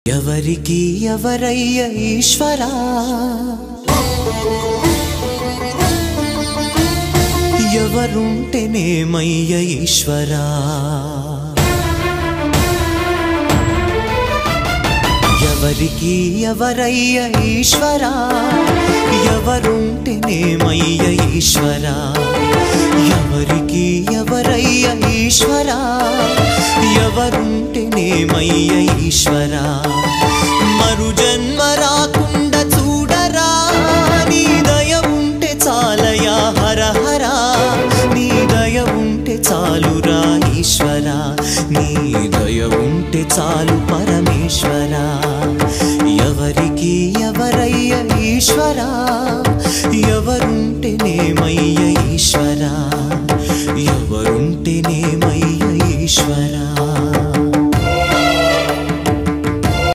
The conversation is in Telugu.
ఎవరికి ఎవరయ్య ఈశ్వరా ఎవరుంటేనేమయ్య ఈశ్వరా ఎవరికి ఎవరయ్య ఈశ్వరా ఎవరుంటేనేమయ్య ఈశ్వరా ఎవరికి ఎవరయ్య ఈశ్వరా ఎవరుంటేనేమయ్య ఈశ్వరా మరు జన్మ రాకుండా చూడరా నీ దయ ఉంటే చాలయా హర హర నీ దయ ఉంటే చాలురా ఈశ్వరా నీ దయ ఉంటే చాలు పరమేశ్వరా